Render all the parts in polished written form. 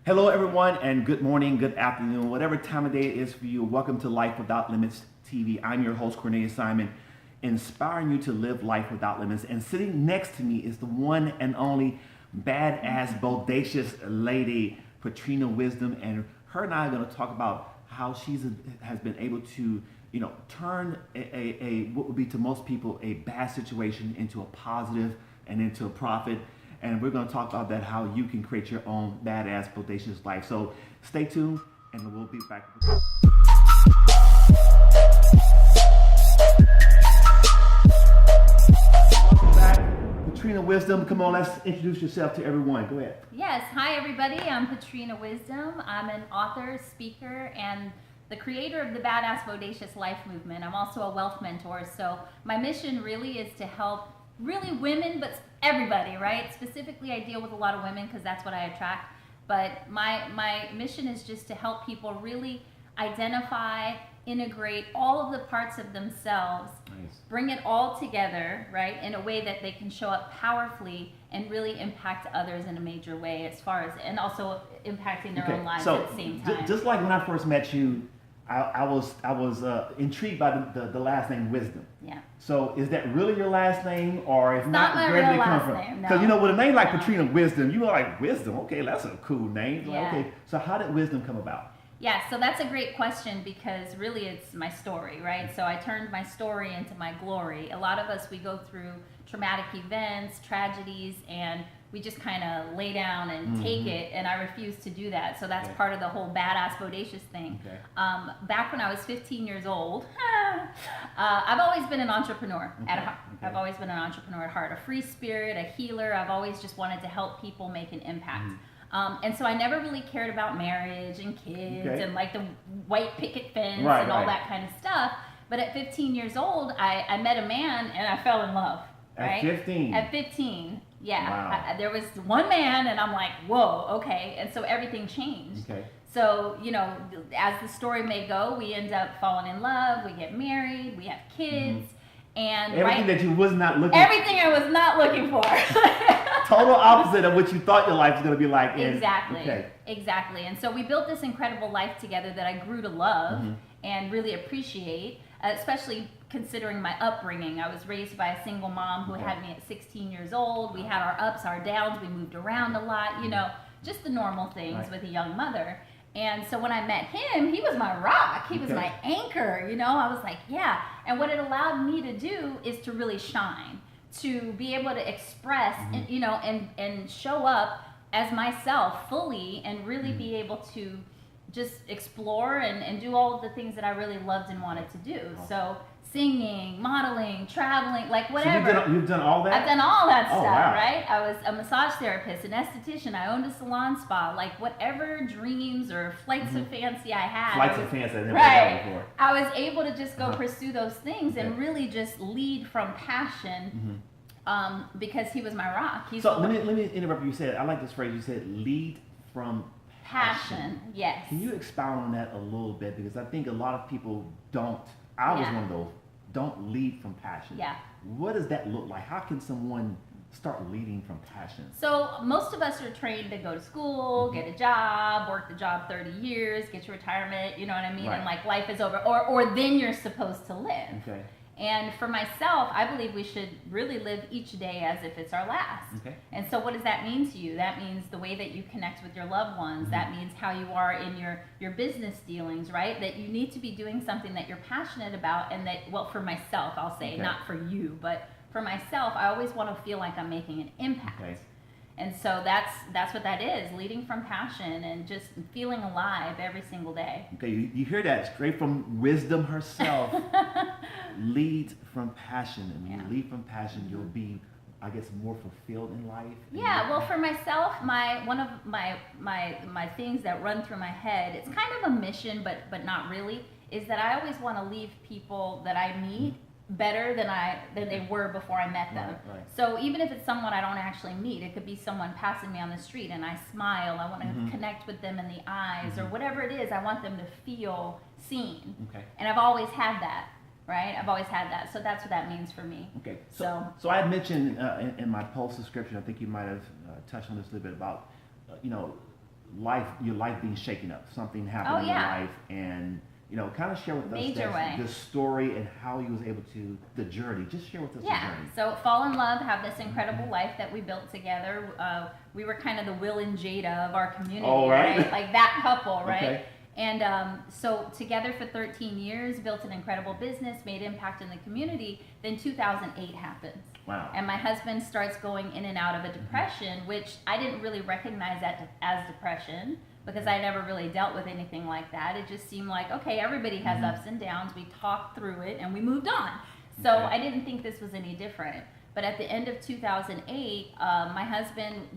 Hello, everyone, and good morning, good afternoon, whatever time of day it is for you. Welcome to Life Without Limits TV. I'm your host, Cornelius Simon, inspiring you to live life without limits. And sitting next to me is the one and only badass, bodacious lady, Patrina Wisdom, and her and I are going to talk about how has been able to, turn a what would be to most people a bad situation into a positive and into a profit. And we're going to talk about that, how you can create your own badass, bodacious life. So stay tuned, and we'll be back. Welcome back, Patrina Wisdom. Come on, let's introduce yourself to everyone. Go ahead. Yes, hi everybody. I'm Patrina Wisdom. I'm an author, speaker, and the creator of the Badass Bodacious Life movement. I'm also a wealth mentor. So my mission really is to help really women, but everybody, right? Specifically, I deal with a lot of women because that's what I attract. But my mission is just to help people really identify, integrate all of the parts of themselves, bring it all together, right, in a way that they can show up powerfully and really impact others in a major way, as far as, and also impacting their own lives at the same time. Just like when I first met you, I was intrigued by the last name Wisdom. Yeah. So is that really your last name, or if not, my where did real it come last from? name, no. Because with a name like Patrina Wisdom, you are like, Wisdom, okay, that's a cool name. Yeah. Like, okay, so how did Wisdom come about? Yeah, so that's a great question because really it's my story, right? So I turned my story into my glory. A lot of us, we go through traumatic events, tragedies, and we just kind of lay down and take it, and I refuse to do that. So that's part of the whole badass bodacious thing. Okay. Back when I was 15 years old, I've always been an entrepreneur at heart. Okay. I've always been an entrepreneur at heart, a free spirit, a healer. I've always just wanted to help people make an impact. And so I never really cared about marriage and kids and like the white picket fence and all that kind of stuff. But at 15 years old, I met a man and I fell in love. Right? At 15? At 15, yeah. Wow. There was one man and I'm like, whoa, okay. And so everything changed. Okay. So, as the story may go, we end up falling in love, we get married, we have kids. And everything that you was not looking everything I was not looking for. Total opposite of what you thought your life was going to be like. Exactly. And so we built this incredible life together that I grew to love and really appreciate, especially considering my upbringing. I was raised by a single mom who had me at 16 years old. We had our ups, our downs. We moved around a lot, just the normal things with a young mother. And so when I met him, he was my rock. He was my anchor, I was like, yeah. And what it allowed me to do is to really shine, to be able to express, and show up as myself fully and really be able to just explore and do all of the things that I really loved and wanted to do. So singing, modeling, traveling, like whatever. So you've done all that? I've done all that stuff, wow. right? I was a massage therapist, an esthetician. I owned a salon spa. Like whatever dreams or flights of fancy I had. Flights of fancy I never had before. I was able to just go pursue those things and really just lead from passion because he was my rock. So let me interrupt you. You said, I like this phrase, you said lead from passion. Yes. Can you expound on that a little bit? Because I think a lot of people don't. I was one of those. Don't lead from passion. Yeah. What does that look like? How can someone start leading from passion? So most of us are trained to go to school, get a job, work the job 30 years, get your retirement, you know what I mean? Right. And like life is over. Or then you're supposed to live. Okay. And for myself, I believe we should really live each day as if it's our last. Okay. And so what does that mean to you? That means the way that you connect with your loved ones. That means how you are in your business dealings, right? That you need to be doing something that you're passionate about and that, well, for myself, I'll say, not for you, but for myself, I always want to feel like I'm making an impact. Okay. And so that's what that is, leading from passion and just feeling alive every single day. Okay, you hear that straight from Wisdom herself. Lead from passion. And when you lead from passion, you'll be, I guess, more fulfilled in life. Yeah, well, for myself, one of my things that run through my head, it's kind of a mission, but not really, is that I always want to leave people that I meet better than they were before I met them. Right. So even if it's someone I don't actually meet, it could be someone passing me on the street and I smile, I want to connect with them in the eyes or whatever it is, I want them to feel seen. Okay. And I've always had that, right? I've always had that. So that's what that means for me. Okay. So I had mentioned in my post description, I think you might have touched on this a little bit about, your life being shaken up, something happened in your life, and kind of share with us the story and how you was able to, the journey. Just share with us the journey. So fall in love, have this incredible life that we built together. We were kind of the Will and Jada of our community, right? Like that couple, right? Okay. And so together for 13 years, built an incredible business, made impact in the community. Then 2008 happens. Wow. And my husband starts going in and out of a depression, which I didn't really recognize that as depression, because I never really dealt with anything like that. It just seemed like, okay, everybody has ups and downs. We talked through it and we moved on. So I didn't think this was any different. But at the end of 2008, my husband,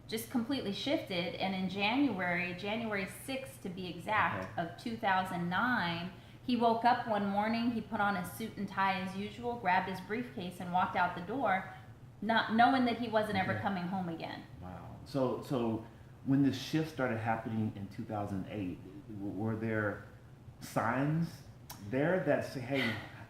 just completely shifted. And in January 6th to be exact, of 2009, he woke up one morning, he put on his suit and tie as usual, grabbed his briefcase and walked out the door, not knowing that he wasn't ever coming home again. Wow. So when the shift started happening in 2008, were there signs there that say, hey,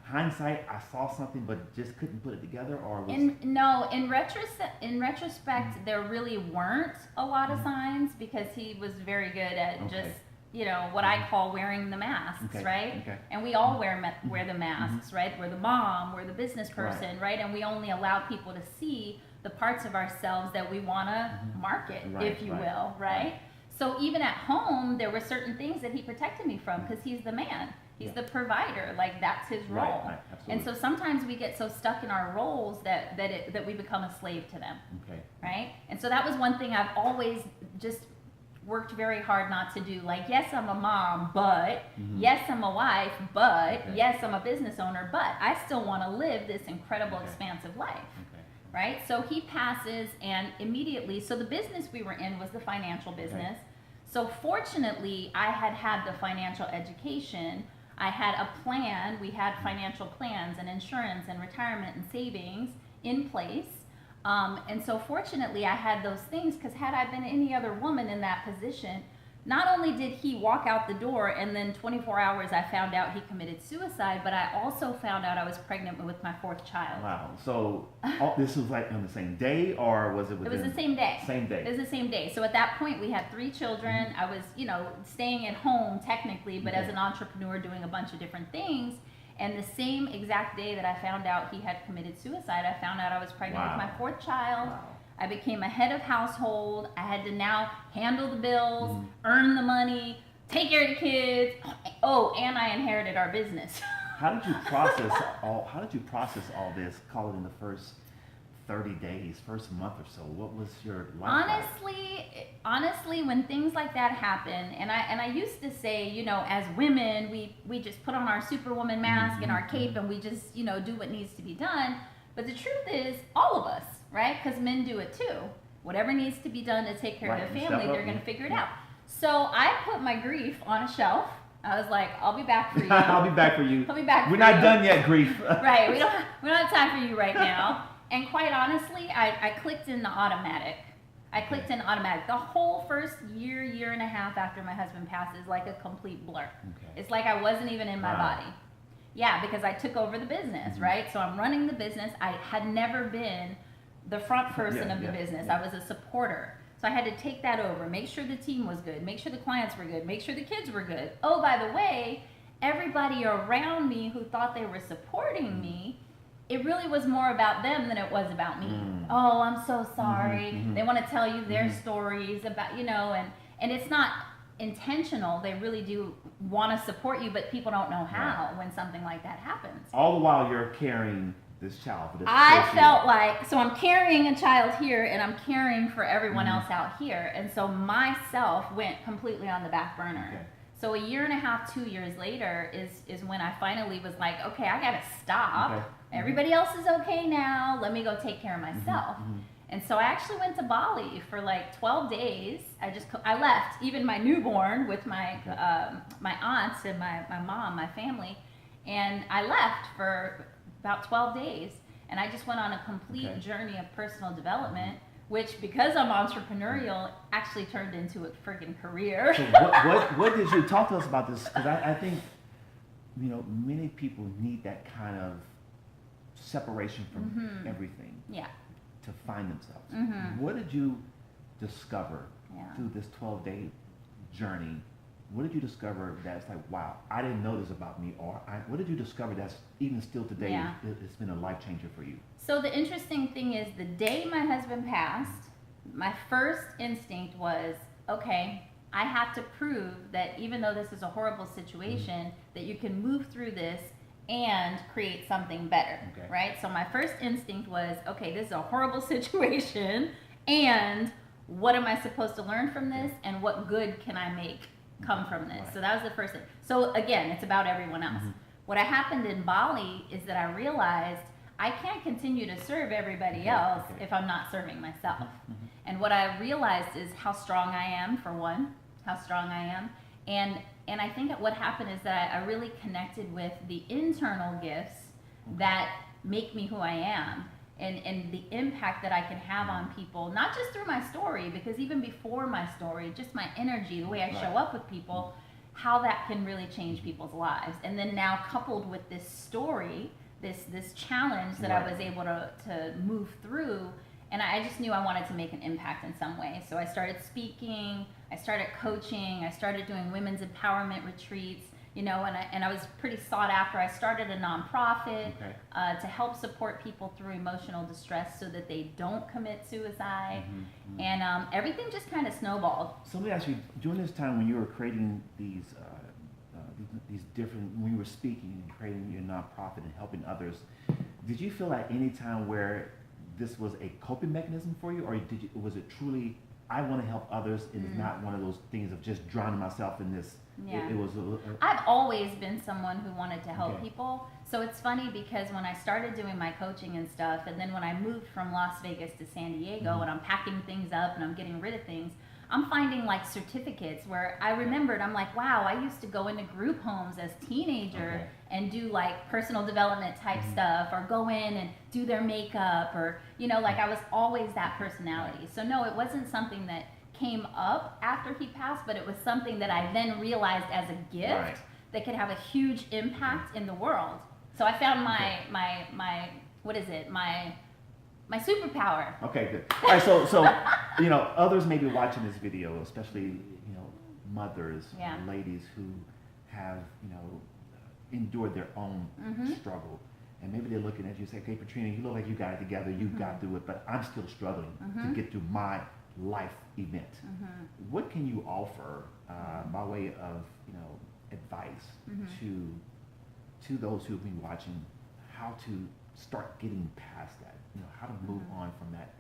hindsight, I saw something but just couldn't put it together? Or was in retrospect, there really weren't a lot of signs, because he was very good at just, what I call wearing the masks, right? Okay. And we all wear the masks, right? We're the mom, we're the business person, right? And we only allow people to see the parts of ourselves that we want to market, if you will, right? So even at home, there were certain things that he protected me from, because he's the man. He's the provider. Like, that's his role. Right, and so sometimes we get so stuck in our roles that we become a slave to them. Okay. Right? And so that was one thing I've always just worked very hard not to do. Like, yes, I'm a mom, but yes, I'm a wife, but yes, I'm a business owner, but I still want to live this incredible, expansive life. Right? So he passes, and immediately, so the business we were in was the financial business. So fortunately, I had the financial education. I had a plan. We had financial plans and insurance and retirement and savings in place. And so fortunately, I had those things, because had I been any other woman in that position, not only did he walk out the door and then 24 hours I found out he committed suicide, but I also found out I was pregnant with my 4th child. Wow. So this was like on the same day, or was it within? It was the same day. Same day. It was the same day. So at that point we had 3 children. I was, staying at home technically, but as an entrepreneur doing a bunch of different things. And the same exact day that I found out he had committed suicide, I found out I was pregnant with my 4th child. Wow. I became a head of household. I had to now handle the bills, earn the money, take care of the kids. Oh, and I inherited our business. How did you process all this? Call it in the first 30 days, first month or so. What was your life Honestly, when things like that happen, and I used to say, as women, we just put on our superwoman mask and our cape, and we just, do what needs to be done. But the truth is, all of us, right? Because men do it too. Whatever needs to be done to take care of their family, they're going to figure it out. So I put my grief on a shelf. I was like, I'll be back for you. I'll be back for you. I'll be back for you. We're not done yet, grief. Right. We don't have time for you right now. And quite honestly, I clicked in the automatic. The whole first year and a half after my husband passed is like a complete blur. It's like I wasn't even in my body. Yeah, because I took over the business, right? So I'm running the business. I had never been the front person of the business. I was a supporter. So I had to take that over, make sure the team was good, make sure the clients were good, make sure the kids were good. Oh, by the way, everybody around me who thought they were supporting me, it really was more about them than it was about me. Oh, I'm so sorry. They want to tell you their stories about, and it's not intentional. They really do want to support you, but people don't know how when something like that happens. All the while you're carrying this child. I felt like, so I'm carrying a child here and I'm caring for everyone else out here. And so myself went completely on the back burner. So a year and a half, 2 years later is when I finally was like, okay, I got to stop. Everybody else is okay now. Let me go take care of myself. And so I actually went to Bali for like 12 days. I left even my newborn with my my aunts and my mom, my family, and I left for about 12 days. And I just went on a complete journey of personal development, which, because I'm entrepreneurial, actually turned into a freaking career. So what did you talk to us about this? Because I think many people need that kind of separation from everything. To find themselves. What did you discover through this 12-day journey, what did you discover that's like, wow, I didn't know this about me? Or what did you discover that's even still today, it's been a life changer for you? So the interesting thing is, the day my husband passed, my first instinct was, okay, I have to prove that even though this is a horrible situation, that you can move through this and create something better, right? So my first instinct was, okay, this is a horrible situation, and what am I supposed to learn from this, and what good can I make come from this? So that was the first thing. So again, it's about everyone else. What happened in Bali is that I realized I can't continue to serve everybody else if I'm not serving myself. And what I realized is how strong I am, for one, how strong I am. And I think what happened is that I really connected with the internal gifts that make me who I am, and the impact that I can have on people, not just through my story, because even before my story, just my energy, the way I show up with people, how that can really change people's lives. And then now coupled with this story, this challenge that I was able to move through, and I just knew I wanted to make an impact in some way. So I started speaking, I started coaching, I started doing women's empowerment retreats, and I was pretty sought after. I started a nonprofit to help support people through emotional distress so that they don't commit suicide. And everything just kind of snowballed. So let me ask you, during this time when you were creating these different, when you were speaking and creating your nonprofit and helping others, did you feel at any time where this was a coping mechanism for you, or was it truly, I want to help others, and it's not one of those things of just drowning myself in this? It was I've always been someone who wanted to help people. So it's funny because when I started doing my coaching and stuff, and then when I moved from Las Vegas to San Diego, and I'm packing things up and I'm getting rid of things, I'm finding like certificates where I remembered, I'm like, wow, I used to go into group homes as teenager and do like personal development type stuff, or go in and do their makeup, or, like I was always that personality. So no, it wasn't something that came up after he passed, but it was something that I then realized as a gift that could have a huge impact in the world. So I found my what is it? My superpower. Okay, good. All right, so others may be watching this video, especially mothers, ladies who have endured their own struggle, and maybe they're looking at you and say, "Okay, Patrina, you look like you got it together, you got through it, but I'm still struggling to get through my life event." What can you offer by way of advice to those who've been watching, how to start getting past that? How to move on from that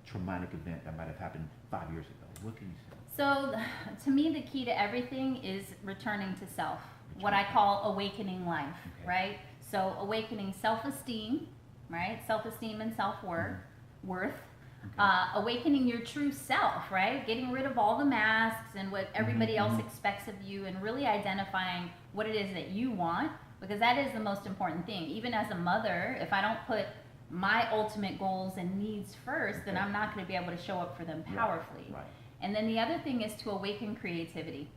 traumatic event that might have happened 5 years ago? What can you say? So to me, the key to everything is returning to self, what I call awakening life, right? So awakening self-esteem, right? Self-esteem and self-worth, awakening your true self, right? Getting rid of all the masks and what everybody else expects of you, and really identifying what it is that you want, because that is the most important thing. Even as a mother, if I don't put my ultimate goals and needs first, then I'm not going to be able to show up for them powerfully. And then the other thing is to awaken creativity.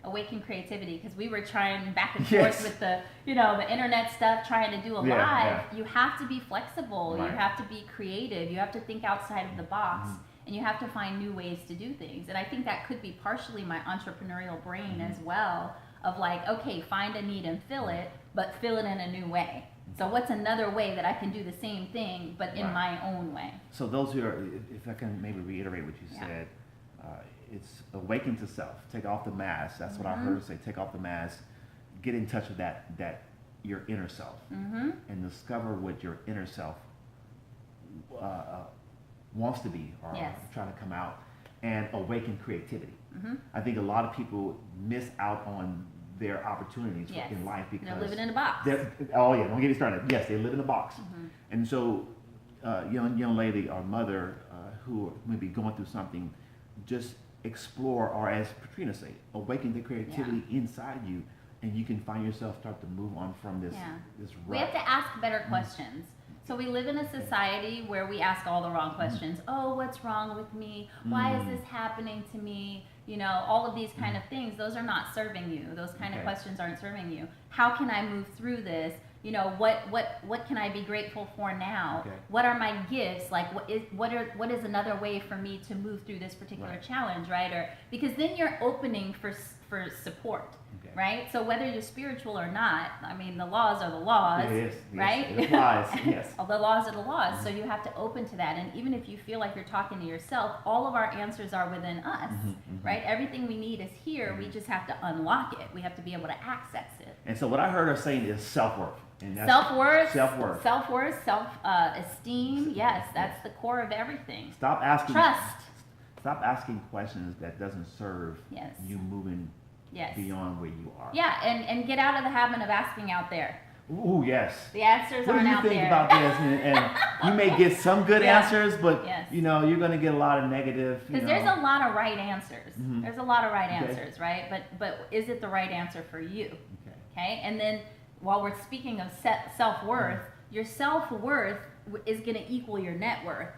Awaken creativity, because we were trying back and forth with the the internet stuff, trying to do a live. You have to be flexible. You have to be creative. You have to think outside of the box, and you have to find new ways to do things. And I think that could be partially my entrepreneurial brain as well, of like, okay, find a need and fill it, but fill it in a new way. So what's another way that I can do the same thing, but in my own way? So those who are, if I can maybe reiterate what you said, it's awaken to self. Take off the mask. That's what I heard say. Take off the mask. Get in touch with that your inner self, and discover what your inner self wants to be, or trying to come out, and awaken creativity. I think a lot of people miss out on their opportunities in life because they're living in a box. Don't get me started. Yes, they live in a box. And so young lady or mother who may be going through something, just explore, or as Patrina said, awaken the creativity inside you, and you can find yourself start to move on from this this rut. We have to ask better questions. So we live in a society where we ask all the wrong questions. Oh, what's wrong with me? Why is this happening to me? All of these kind of things, those are not serving you. Those kind of questions aren't serving you. How can I move through this? You know, what can I be grateful for now? Okay. What are my gifts? Like, what is another way for me to move through this particular Right. challenge, right? Or because then you're opening for support, Okay. right? So whether you're spiritual or not, I mean, the laws are the laws, It is. right? Yes, it applies. Yes. All the laws are the laws, so you have to open to that. And even if you feel like you're talking to yourself, all of our answers are within us, right? Everything we need is here. We just have to unlock it. We have to be able to access it. And so what I heard her saying is self-worth. And that's Self-worth, Self-worth. self-worth, self-esteem. Yes, that's the core of everything. Stop asking. Trust. Stop asking questions that doesn't serve Yes. you moving Yes. beyond where you are. Yeah, and get out of the habit of asking out there. Ooh, yes. The answers What do aren't you out think there. about this? And you may get some good Yeah. answers, but Yes. you know you're going to get a lot of negative. Because there's a lot of right answers. Mhm. There's a lot of right Okay. answers, right? But is it the right answer for you? Okay. Okay, and then while we're speaking of self-worth, your self-worth is going to equal your net worth.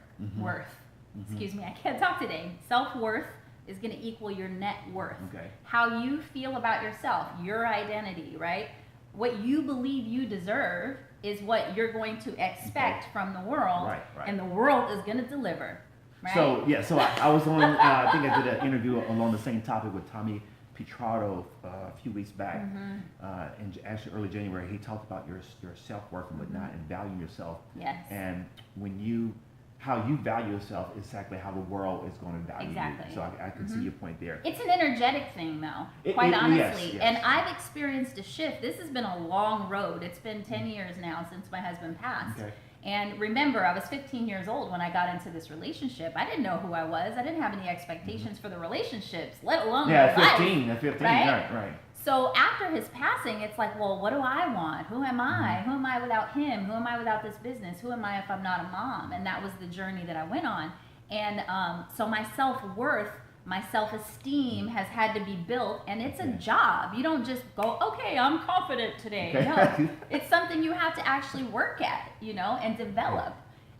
Excuse me, I can't talk today. Self-worth is going to equal your net worth. Okay. How you feel about yourself, your identity, right? What you believe you deserve is what you're going to expect from the world, Right, right. and the world is going to deliver, right? So yeah, so I was on. I think I did an interview along the same topic with Tommy Petrardo a few weeks back. In actually early January, he talked about your self-worth and whatnot, and valuing yourself. Yes. And how you value yourself is exactly how the world is going to value Exactly. you. So I can see your point there. It's an energetic thing, though, It- quite it- honestly. yes. And I've experienced a shift. This has been a long road. It's been 10 years now since my husband passed. Okay. And remember, I was 15 years old when I got into this relationship. I didn't know who I was. I didn't have any expectations for the relationships, let alone Yeah, my life. 15. At 15, right? right. So after his passing, it's like, well, what do I want? Who am I? Who am I without him? Who am I without this business? Who am I if I'm not a mom? And that was the journey that I went on. And so my self-worth, my self-esteem has had to be built, and it's a job. You don't just go, okay, I'm confident today. Okay. No, it's something you have to actually work at, you know, and develop.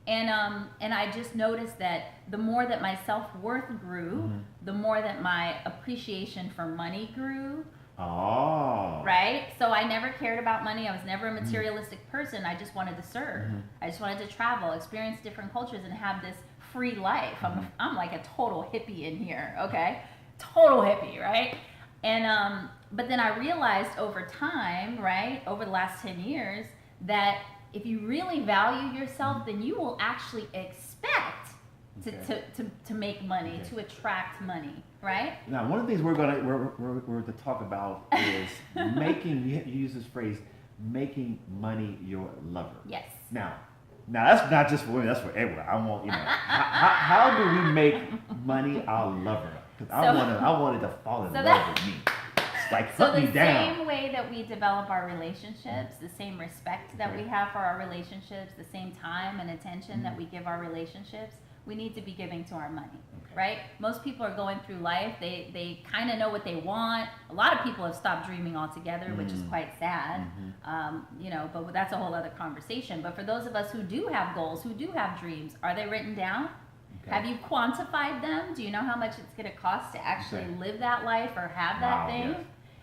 And I just noticed that the more that my self-worth grew, the more that my appreciation for money grew. Oh. Right? So I never cared about money. I was never a materialistic person. I just wanted to serve. I just wanted to travel, experience different cultures, and have this free life. I'm like a total hippie in here, okay? Total hippie, right? And but then I realized over time, right, over the last 10 years, that if you really value yourself, then you will actually expect to make money, to attract money, right? Now, one of the things we're to talk about is making. You use this phrase, making money your lover. Yes. Now that's not just for women. That's for everyone. I want how do we make money our lover? Because I wanted to fall in love with me. It's like So put me the down. same way that we develop our relationships, the same respect that we have for our relationships, the same time and attention that we give our relationships, we need to be giving to our money, right? Most people are going through life. They kind of know what they want. A lot of people have stopped dreaming altogether, which is quite sad, you know, but that's a whole other conversation. But for those of us who do have goals, who do have dreams, are they written down? Okay. Have you quantified them? Do you know how much it's going to cost to actually live that life or have that thing? Yes.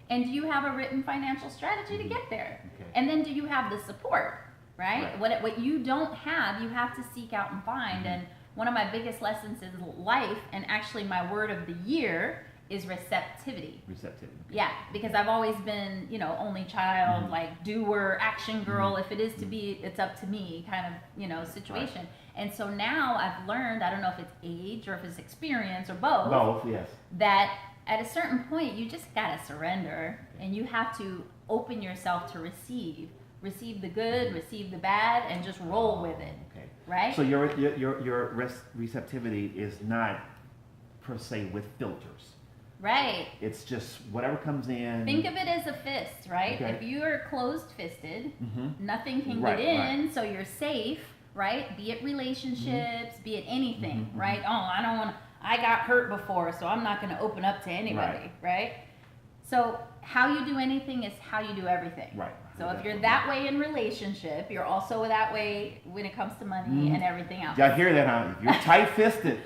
And do you have a written financial strategy to get there? Okay. And then do you have the support, right? Right. What you don't have, you have to seek out and find. And one of my biggest lessons in life, and actually my word of the year, is receptivity. Receptivity. Yeah, because I've always been, you know, only child, like doer, action girl. If it is to be, it's up to me kind of, you know, situation. Right. And so now I've learned, I don't know if it's age or if it's experience or both, Both, yes. that at a certain point you just gotta surrender, and you have to open yourself to receive the good, receive the bad, and just roll with it. Okay. Right? So your receptivity is not per se with filters. Right. It's just whatever comes in. Think of it as a fist, right? Okay. If you're closed-fisted, Mhm. nothing can Right, get in, so you're safe, right? Be it relationships, be it anything, right? Oh, I got hurt before, so I'm not going to open up to anybody, right? So how you do anything is how you do everything. Right. So if you're that way in relationship, you're also that way when it comes to money and everything else. Y'all hear that, huh? If you're tight-fisted,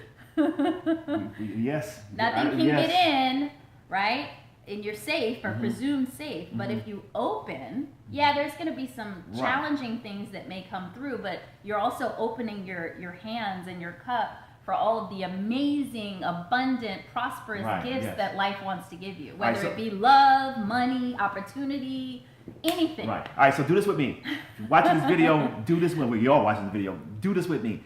yes. Nothing can yes. get in, right? and you're safe or presumed safe. But if you open, there's going to be some challenging things that may come through, but you're also opening your hands and your cup for all of the amazing, abundant, prosperous gifts that life wants to give you, whether it be love, money, opportunity, anything. Right. All right, so do this with me. If you're watching this video, do this when you're all watching the video. Do this with me.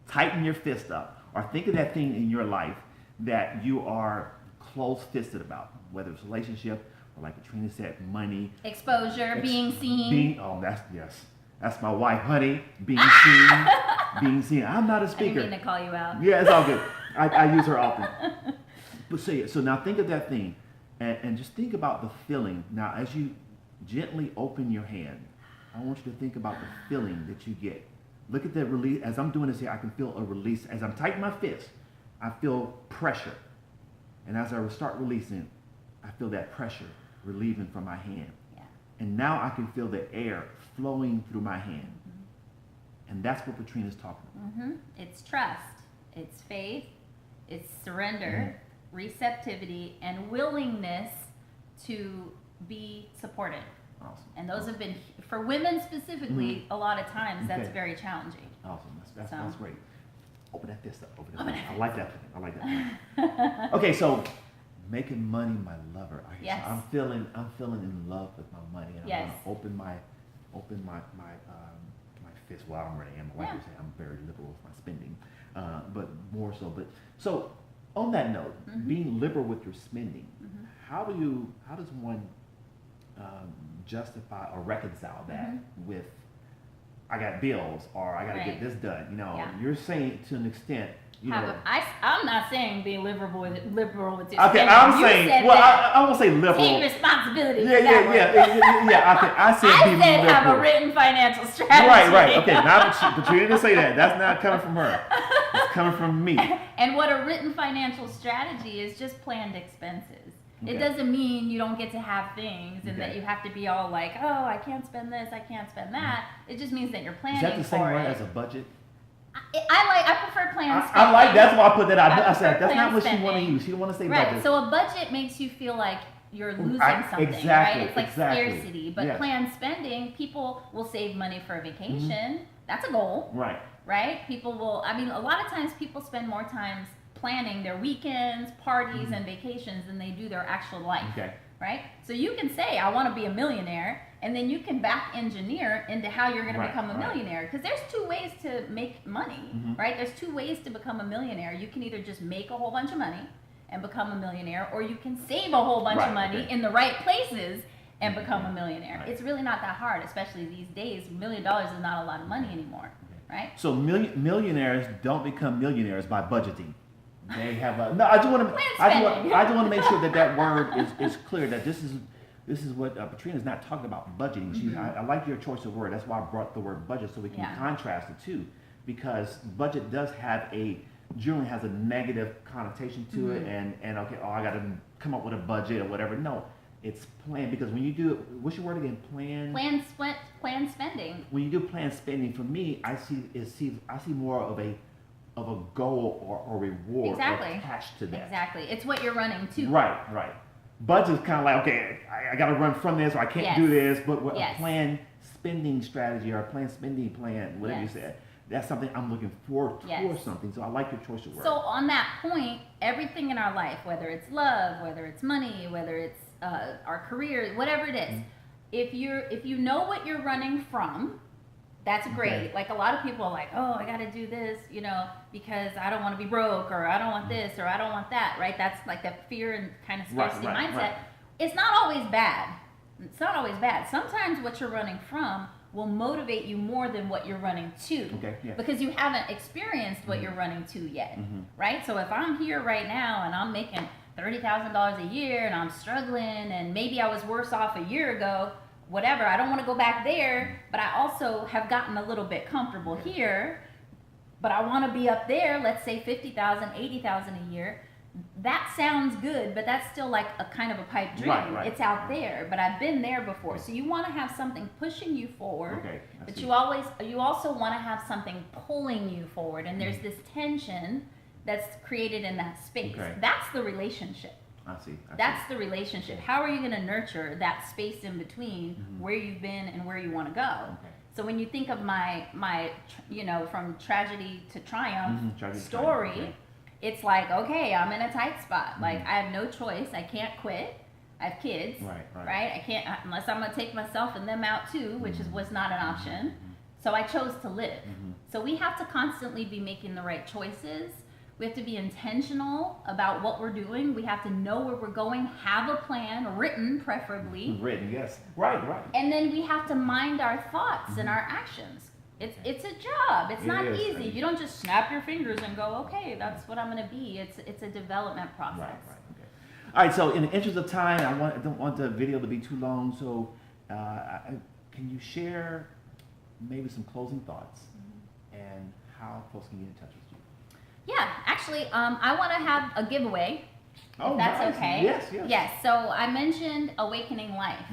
Tighten your fist up, or think of that thing in your life that you are close-fisted about, whether it's a relationship or, like Patrina said, money. Exposure, being seen. That's my wife, honey. Being seen. Being seen. I'm not a speaker. I didn't mean to call you out. Yeah, it's all good. I use her often. But so now think of that thing, and just think about the feeling. Now, as you gently open your hand, I want you to think about the feeling that you get. Look at that release. As I'm doing this here, I can feel a release. As I'm tightening my fist, I feel pressure. And as I start releasing, I feel that pressure relieving from my hand. Yeah. And now I can feel the air flowing through my hand. And that's what Patrina's talking about. It's trust, it's faith, it's surrender, receptivity, and willingness to be supported. Awesome. And those have been, for women specifically, a lot of times that's very challenging. Awesome. That's great. Open that fist up. Open that fist. I like that. Okay, so making money my lover. Yes. So I'm feeling in love with my money, and Yes. I'm gonna open my fist. Well, I already am. My wife would say I'm very liberal with my spending, but more so. But so on that note, being liberal with your spending, how does one justify or reconcile that with, I got bills, or I got to get this done? You know, you're saying to an extent. I'm not saying be liberal with your okay, spending. I'm saying, well, I won't say liberal. Take responsibility. I said be have liberal. a written financial strategy. Right. Okay, now Patrina didn't say that. That's not coming from her. It's coming from me. And what a written financial strategy is, just planned expenses. It doesn't mean you don't get to have things and that you have to be all like, oh, I can't spend this, I can't spend that. It just means that you're planning for it. Is that the same word as a budget? I prefer planned spending. I like, that's why I put that out. I said, that's not what spending. she want to use. She don't want to say budget. Right, so a budget makes you feel like you're losing something, right? It's like scarcity. But planned spending, people will save money for a vacation. That's a goal. Right? People will, a lot of times people spend more time planning their weekends, parties, and vacations than they do their actual life. Right? So you can say, I want to be a millionaire, and then you can back engineer into how you're going to become a millionaire. Because there's two ways to make money, right? There's two ways to become a millionaire. You can either just make a whole bunch of money and become a millionaire, or you can save a whole bunch of money in the right places and become a millionaire. It's really not that hard, especially these days. $1 million is not a lot of money anymore, right? So millionaires don't become millionaires by budgeting. They have a no. I just want to make sure that word is clear. That this is what Patrina's not talking about budgeting. I like your choice of word. That's why I brought the word budget, so we can contrast the two, because budget generally has a negative connotation to it, and okay, I got to come up with a budget or whatever. No, it's plan, because when you do, what's your word again? Planned spending. When you do planned spending, for me, I see more of a goal or reward attached to that. Exactly. It's what you're running to. Right. Budget's kind of like, okay, I got to run from this, or I can't do this, but a planned spending strategy or a planned spending plan, whatever you said, that's something I'm looking forward towards something. So I like your choice of words. So on that point, everything in our life, whether it's love, whether it's money, whether it's our career, whatever it is, if you know what you're running from, that's great. Like, a lot of people are like, oh, I got to do this, because I don't want to be broke, or I don't want this, or I don't want that, right? That's like that fear and kind of scarcity mindset. It's not always bad. Sometimes what you're running from will motivate you more than what you're running to, because you haven't experienced what you're running to yet, right? So if I'm here right now and I'm making $30,000 a year and I'm struggling, and maybe I was worse off a year ago, whatever, I don't want to go back there, but I also have gotten a little bit comfortable here, but I want to be up there, let's say $50,000, $80,000 a year. That sounds good, but that's still like a kind of a pipe dream. It's out there, but I've been there before. So you want to have something pushing you forward, but you also want to have something pulling you forward, and there's this tension that's created in that space. That's the relationship. I see. That's the relationship. How are you going to nurture that space in between where you've been and where you want to go? Okay. So when you think of my from tragedy to triumph story, okay. it's like, okay, I'm in a tight spot. Like I have no choice. I can't quit. I have kids, right? I can't, unless I'm gonna take myself and them out too, which was not an option. So I chose to live. So we have to constantly be making the right choices. We have to be intentional about what we're doing. We have to know where we're going, have a plan, written preferably. Written, yes. Right. And then we have to mind our thoughts and our actions. It's a job. It's not easy. You don't just snap your fingers and go, okay, that's what I'm gonna be. It's a development process. Right. All right, so in the interest of time, I don't want the video to be too long, so can you share maybe some closing thoughts and how folks can get in touch with you? Yeah, actually, I want to have a giveaway, if that's nice. okay. Yes. So I mentioned Awakening Life.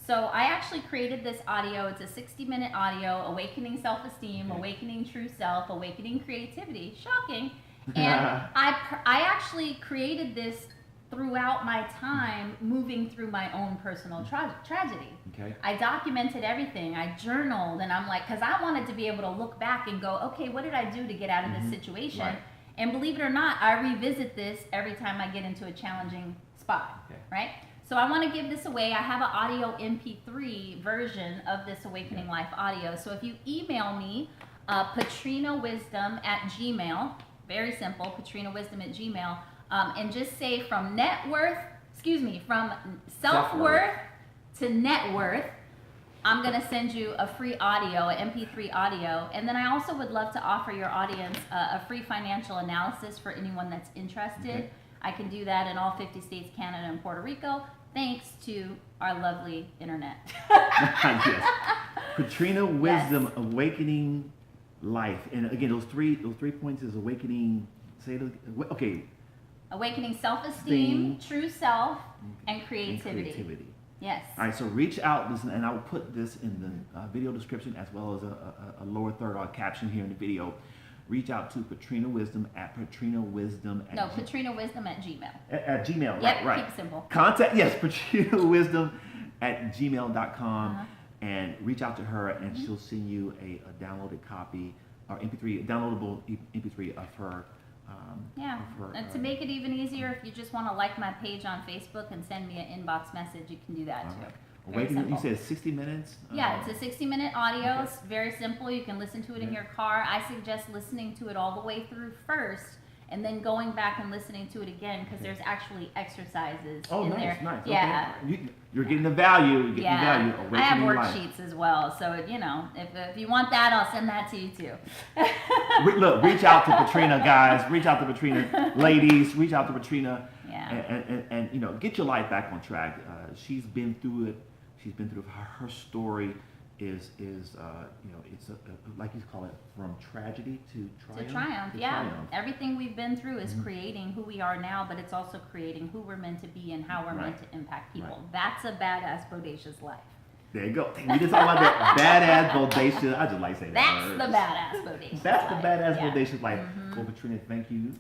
So I actually created this audio. It's a 60-minute audio, Awakening Self Esteem, Awakening True Self, Awakening Creativity. Shocking. And I actually created this throughout my time moving through my own personal tragedy. Okay. I documented everything. I journaled, and I'm like, because I wanted to be able to look back and go, okay, what did I do to get out of this situation? Right. And believe it or not, I revisit this every time I get into a challenging spot, right? So I want to give this away. I have an audio MP3 version of this Awakening Life audio. So if you email me, patrinawisdom@gmail, very simple, patrinawisdom@gmail, and just say from self-worth to net worth, I'm going to send you a free audio, an MP3 audio. And then I also would love to offer your audience a free financial analysis for anyone that's interested. I can do that in all 50 states, Canada, and Puerto Rico, thanks to our lovely internet. Yes. Patrina Wisdom, Awakening Life. And again, those three points is awakening, okay. Awakening self-esteem, true self, and creativity. Yes. All right, so reach out, listen, and I will put this in the video description as well as a lower third caption here in the video. Reach out to Patrina Wisdom at patrinawisdom at patrinawisdom@gmail. At Gmail, yep, right. Keep it simple. Contact, yes, patrinawisdom@gmail.com, and reach out to her, and she'll send you a downloaded copy or MP3, downloadable MP3 of her. And to make it even easier, if you just want to like my page on Facebook and send me an inbox message, you can do that too. Awakening, you said 60 minutes? Yeah, it's a 60-minute audio. It's very simple. You can listen to it in your car. I suggest listening to it all the way through first, and then going back and listening to it again, because there's actually exercises in there. Nice. Yeah. Okay. You're getting the value. I have Awakening worksheets Life. as well. So, if you want that, I'll send that to you too. Look, reach out to Patrina, guys. Reach out to Patrina. Ladies, reach out to Patrina. And get your life back on track. She's been through it. She's been through her story is it's like you call it, from tragedy to triumph. Triumph. Everything we've been through is creating who we are now, but it's also creating who we're meant to be and how we're meant to impact people. That's a badass bodacious life. There you go. We just talked about that badass bodacious. I just like saying that. That's the badass bodacious. That's the badass bodacious life. Well, Patrina, thank you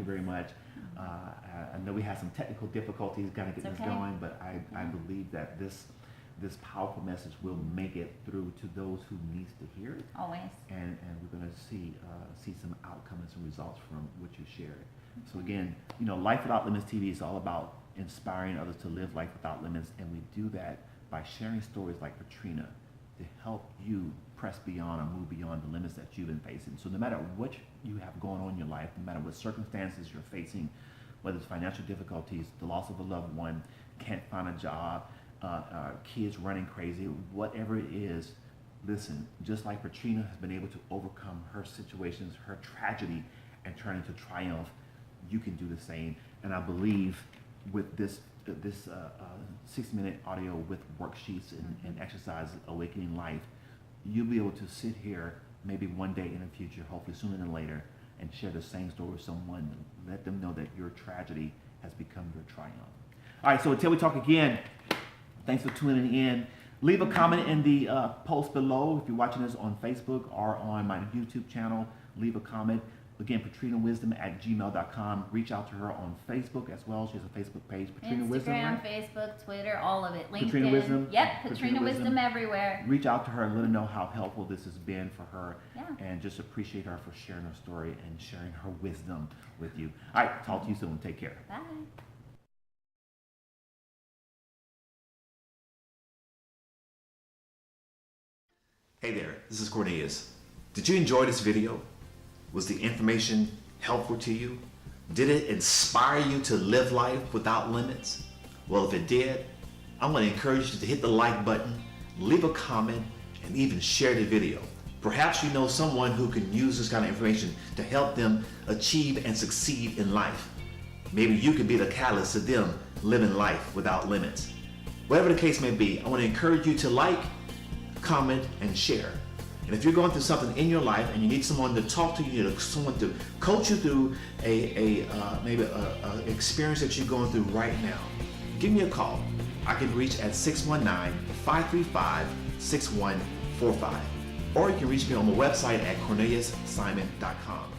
very much. I know we had some technical difficulties kind of getting this going, but I believe that this powerful message will make it through to those who needs to hear it. Always. And we're going to see some outcome and some results from what you shared. So again, Life Without Limits TV is all about inspiring others to live life without limits, and we do that by sharing stories like Patrina to help you press beyond or move beyond the limits that you've been facing. So no matter what you have going on in your life, no matter what circumstances you're facing, whether it's financial difficulties, the loss of a loved one, can't find a job, kids running crazy, whatever it is, listen, just like Patrina has been able to overcome her situations, her tragedy, and turn into triumph, you can do the same. And I believe with this 6-minute audio with worksheets and exercises, Awakening Life, you'll be able to sit here maybe one day in the future, hopefully sooner than later, and share the same story with someone. Let them know that your tragedy has become your triumph. All right, so until we talk again, thanks for tuning in. Leave a comment in the post below if you're watching this on Facebook or on my YouTube channel. Leave a comment. Again, patrinawisdom@gmail.com. Reach out to her on Facebook as well. She has a Facebook page, Patrina Wisdom, Instagram, right? Facebook, Twitter, all of it. LinkedIn. Patrina Wisdom. Yep, Patrina Wisdom everywhere. Reach out to her and let her know how helpful this has been for her. Yeah. And just appreciate her for sharing her story and sharing her wisdom with you. All right, talk to you soon. Take care. Bye. Hey there, this is Cornelius. Did you enjoy this video? Was the information helpful to you? Did it inspire you to live life without limits? Well, if it did, I want to encourage you to hit the like button, leave a comment, and even share the video. Perhaps you know someone who can use this kind of information to help them achieve and succeed in life. Maybe you could be the catalyst to them living life without limits. Whatever the case may be, I want to encourage you to like, comment, and share. And if you're going through something in your life and you need someone to talk to, you need someone to coach you through maybe a experience that you're going through right now, give me a call. I can reach at 619-535-6145. Or you can reach me on my website at corneliussimon.com.